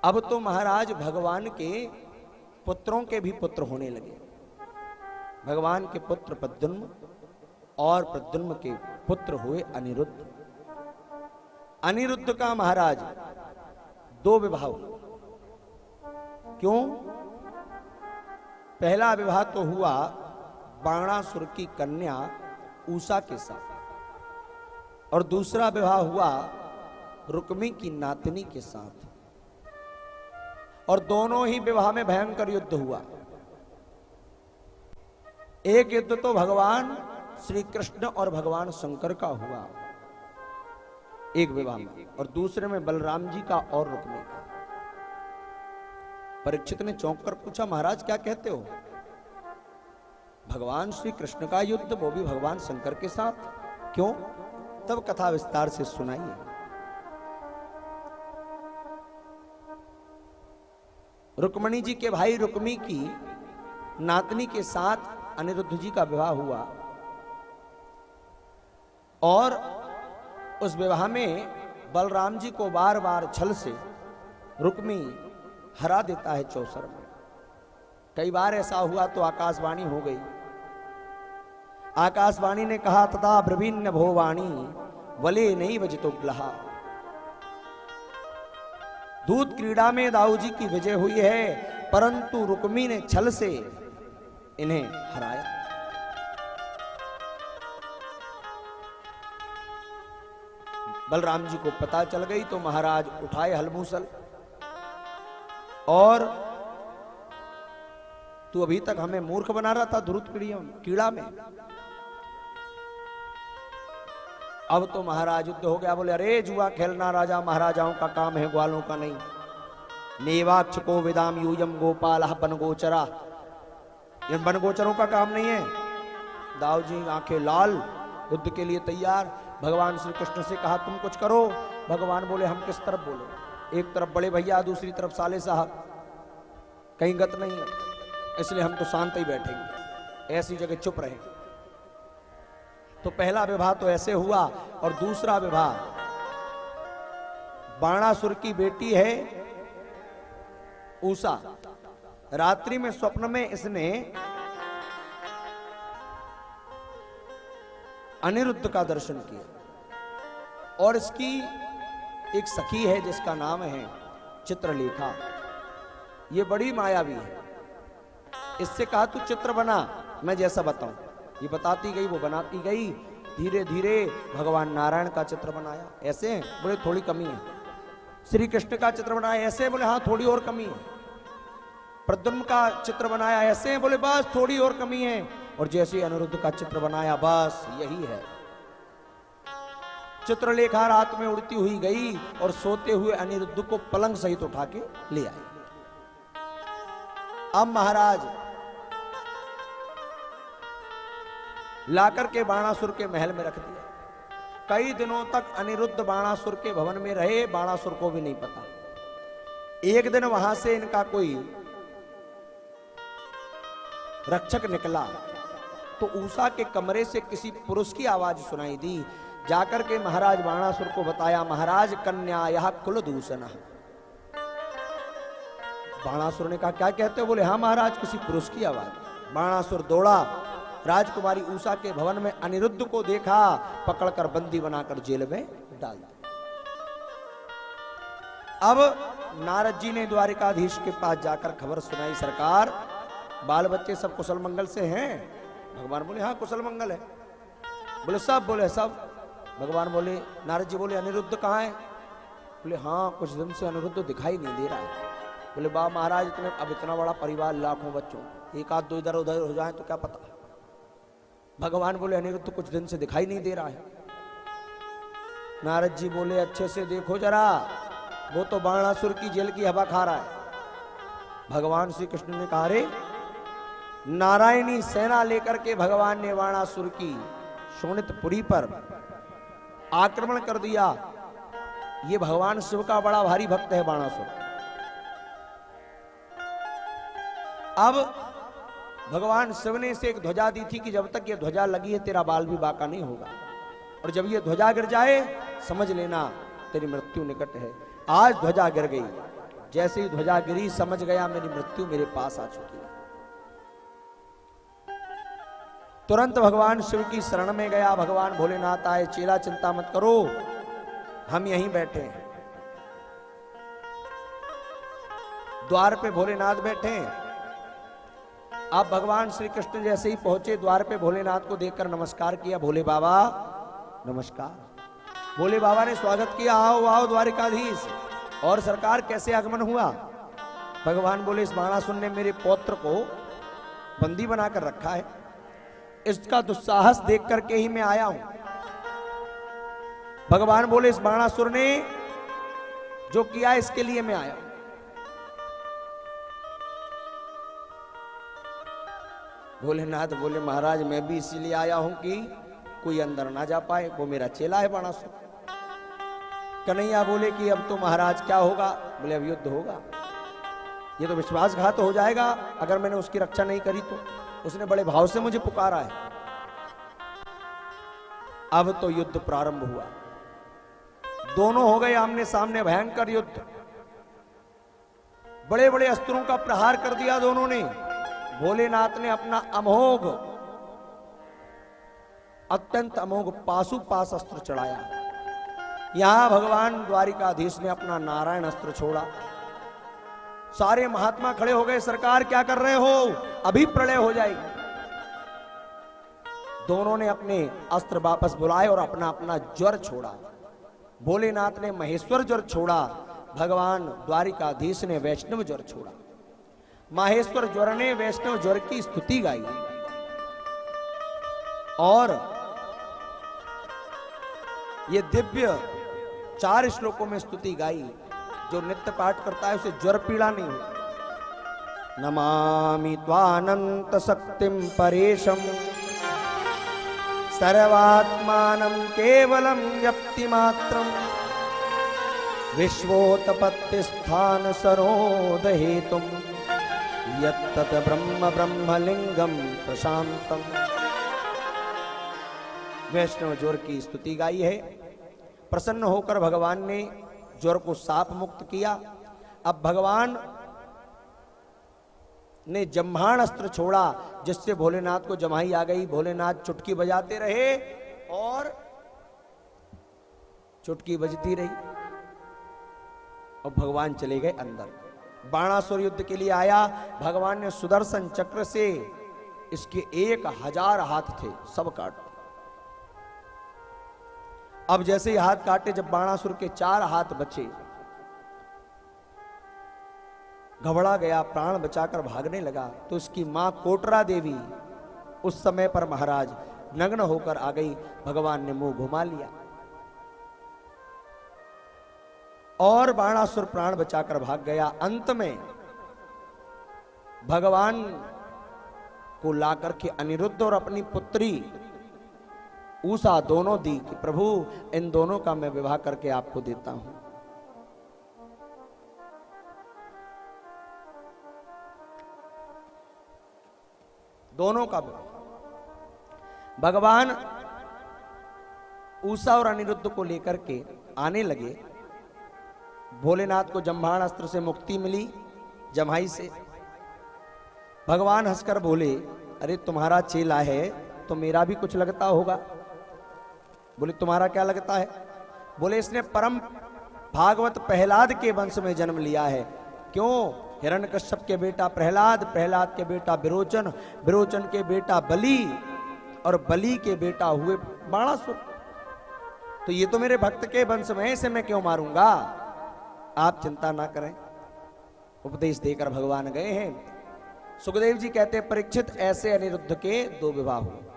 अब तो महाराज भगवान के पुत्रों के भी पुत्र होने लगे। भगवान के पुत्र प्रद्युम्न और प्रद्युम्न के पुत्र हुए अनिरुद्ध। अनिरुद्ध का महाराज 2 विवाह हुए। क्यों? पहला विवाह तो हुआ बाणासुर की कन्या उषा के साथ और दूसरा विवाह हुआ रुक्मी की नातनी के साथ, और दोनों ही विवाह में भयंकर युद्ध हुआ। एक युद्ध तो भगवान श्री कृष्ण और भगवान शंकर का हुआ एक विवाह में, और दूसरे में बलराम जी का और रुक्मी का। परीक्षित ने चौंक कर पूछा, महाराज क्या कहते हो? भगवान श्री कृष्ण का युद्ध, वो भी भगवान शंकर के साथ, क्यों? तब कथा विस्तार से सुनाइए। रुक्मणी जी के भाई रुक्मी की नातनी के साथ अनिरुद्ध जी का विवाह हुआ, और उस विवाह में बलराम जी को बार बार छल से रुक्मी हरा देता है चौसर में। कई बार ऐसा हुआ तो आकाशवाणी हो गई। आकाशवाणी ने कहा, तथा ब्रवीण्य भोवाणी वले नहीं वजितो ग्लहा। दूत क्रीड़ा में दाऊ जी की विजय हुई है, परंतु रुक्मी ने छल से इन्हें हराया। बलराम जी को पता चल गई तो महाराज उठाए हलमूसल, और तू अभी तक हमें मूर्ख बना रहा था ध्रुत कीड़ा में, अब तो महाराज युद्ध हो गया। बोले, अरे जुआ खेलना राजा महाराजाओं का काम है, ग्वालों का नहीं। नेवाक्ष को विदाम यूयम गोपाल बनगोचरा, इन बनगोचरों का काम नहीं है। दाऊ जी आंखें लाल, युद्ध के लिए तैयार। भगवान श्री कृष्ण से कहा, तुम कुछ करो। भगवान बोले, हम किस तरफ बोले? एक तरफ बड़े भैया, दूसरी तरफ साले साहब, कहीं गत नहीं है, इसलिए हम तो शांत ही बैठेंगे, ऐसी जगह चुप रहेंगे। तो पहला विवाह तो ऐसे हुआ, और दूसरा विवाह बाणासुर की बेटी है उषा। रात्रि में स्वप्न में इसने अनिरुद्ध का दर्शन किया, और इसकी एक सखी है जिसका नाम है चित्रलेखा। ये बड़ी मायावी है। इससे कहा, तू चित्र बना, मैं जैसा बताऊं। ये बताती गई, वो बनाती गई। धीरे धीरे भगवान नारायण का चित्र बनाया, ऐसे बोले थोड़ी कमी है। श्री कृष्ण का चित्र बनाया, ऐसे बोले हाँ थोड़ी और कमी है। प्रद्युम्न का चित्र बनाया, ऐसे बोले बस थोड़ी और कमी है। और जैसे अनिरुद्ध का चित्र बनाया, बस यही है। चित्रलेखा रात में उड़ती हुई गई और सोते हुए अनिरुद्ध को पलंग सहित उठा के ले आई। अब महाराज लाकर के बाणासुर के महल में रख दिया। कई दिनों तक अनिरुद्ध बाणासुर के भवन में रहे, बाणासुर को भी नहीं पता। एक दिन वहां से इनका कोई रक्षक निकला तो उषा के कमरे से किसी पुरुष की आवाज सुनाई दी। जाकर के महाराज बाणासुर को बताया, महाराज कन्या यह कुलदूषण। बाणासुर ने कहा, क्या कहते हो? बोले, हाँ महाराज, किसी पुरुष की आवाज। बाणासुर दौड़ा, राजकुमारी उषा के भवन में अनिरुद्ध को देखा, पकड़कर बंदी बनाकर जेल में डाल दिया। अब नारद जी ने द्वारिकाधीश के पास जाकर खबर सुनाई, सरकार बाल बच्चे सब कुशल मंगल से हैं? भगवान बोले, हाँ कुशल मंगल है। बोले सब? बोले सब। भगवान बोले, नारद जी बोले, अनिरुद्ध कहाँ है? बोले, हाँ कुछ दिन से अनिरुद्ध दिखाई नहीं दे रहा है। बोले, बा महाराज इतने, अब इतना बड़ा परिवार, लाखों बच्चों, एक आध दो इधर उधर हो जाए तो क्या पता। भगवान बोले, अनिरुद्ध कुछ दिन से दिखाई नहीं दे रहा है। नारद जी बोले, अच्छे से देखो जरा, वो तो बाणासुर की जेल की हवा खा रहा है। भगवान श्री कृष्ण ने कहा, रे नारायणी सेना लेकर के भगवान ने बाणासुर की शोणितपुरी पर आक्रमण कर दिया। ये भगवान शिव का बड़ा भारी भक्त है बाणासुर। अब भगवान शिव ने इसे एक ध्वजा दी थी कि जब तक ये ध्वजा लगी है तेरा बाल भी बाका नहीं होगा, और जब ये ध्वजा गिर जाए समझ लेना तेरी मृत्यु निकट है। आज ध्वजा गिर गई, जैसे ही ध्वजा गिरी समझ गया मेरी मृत्यु मेरे पास आ चुकी है। तुरंत भगवान शिव की शरण में गया। भगवान भोलेनाथ आए, चेला चिंता मत करो, हम यहीं बैठे हैं। द्वार पे भोलेनाथ बैठे हैं। अब भगवान श्री कृष्ण जैसे ही पहुंचे द्वार पे, भोलेनाथ को देखकर नमस्कार किया। भोले बाबा नमस्कार। भोले बाबा ने स्वागत किया, आओ आओ द्वारिकाधीश। और सरकार कैसे आगमन हुआ? भगवान बोले, इस बाणासुर ने मेरे पौत्र को बंदी बनाकर रखा है, इसका दुस्साहस देख करके ही मैं आया हूं। भगवान बोले, इस बाणासुर ने जो किया इसके लिए मैं आया हूं। भोलेनाथ बोले, महाराज मैं भी इसीलिए आया हूं कि कोई अंदर ना जा पाए, वो मेरा चेला है बाणासुर। कन्हैया बोले कि अब तो महाराज क्या होगा? बोले, अब युद्ध होगा, ये तो विश्वासघात हो जाएगा अगर मैंने उसकी रक्षा नहीं करी तो। उसने बड़े भाव से मुझे पुकारा है। अब तो युद्ध प्रारंभ हुआ। दोनों हो गए आमने सामने, भयंकर युद्ध। बड़े बड़े अस्त्रों का प्रहार कर दिया दोनों ने। भोलेनाथ ने अपना अमोघ, अत्यंत अमोघ पाशुपाश अस्त्र चढ़ाया। यहां भगवान द्वारिकाधीश ने अपना नारायण अस्त्र छोड़ा। सारे महात्मा खड़े हो गए, सरकार क्या कर रहे हो? अभी प्रलय हो जाएगी। दोनों ने अपने अस्त्र वापस बुलाए और अपना अपना ज्वर छोड़ा। भोलेनाथ ने महेश्वर ज्वर छोड़ा, भगवान द्वारिकाधीश ने वैष्णव ज्वर छोड़ा। माहेश्वर ज्वर ने वैष्णव ज्वर की स्तुति गाई और ये दिव्य 4 श्लोकों में स्तुति गाई। जो नित्य पाठ करता है उसे ज्वर पीड़ा नहीं होती। नमामि त्वानंत शक्तिम परेशम सर्वात्मानं केवलम व्यक्ति मात्रम विश्वोत्पत्ति स्थान सरोद हेतुम यत्तत् ब्रह्म ब्रह्मलिंगम प्रशांतम। वैष्णव ज्वर की स्तुति गाई है। प्रसन्न होकर भगवान ने ज्वर को साप मुक्त किया। अब भगवान ने जम्हाण अस्त्र छोड़ा, जिससे भोलेनाथ को जमाई आ गई। भोलेनाथ चुटकी बजाते रहे और चुटकी बजती रही और भगवान चले गए अंदर। बाणासुर युद्ध के लिए आया। भगवान ने सुदर्शन चक्र से इसके 1000 हाथ थे, सब काट। अब जैसे ही हाथ काटे, जब बाणासुर के 4 हाथ बचे, घबरा गया, प्राण बचाकर भागने लगा। तो उसकी मां कोटरा देवी उस समय पर महाराज नग्न होकर आ गई। भगवान ने मुंह घुमा लिया और बाणासुर प्राण बचाकर भाग गया। अंत में भगवान को लाकर के अनिरुद्ध और अपनी पुत्री उषा दोनों दी कि प्रभु इन दोनों का मैं विवाह करके आपको देता हूं। दोनों का भगवान उषा और अनिरुद्ध को लेकर के आने लगे। भोलेनाथ को जम्हाण अस्त्र से मुक्ति मिली, जमाई से। भगवान हंसकर बोले, अरे तुम्हारा चेला है तो मेरा भी कुछ लगता होगा। बोले, तुम्हारा क्या लगता है? बोले, इसने परम भागवत प्रहलाद के वंश में जन्म लिया है। क्यों? हिरण्यकश्यप के बेटा प्रहलाद, प्रहलाद के बेटा विरोचन, विरोचन के बेटा बलि और बलि के बेटा हुए बाणासुर। तो ये तो मेरे भक्त के वंश में है, इसे मैं क्यों मारूंगा? आप चिंता ना करें। उपदेश देकर भगवान गए हैं। सुखदेव जी कहते हैं, परीक्षित ऐसे अनिरुद्ध के 2 विवाह हुए।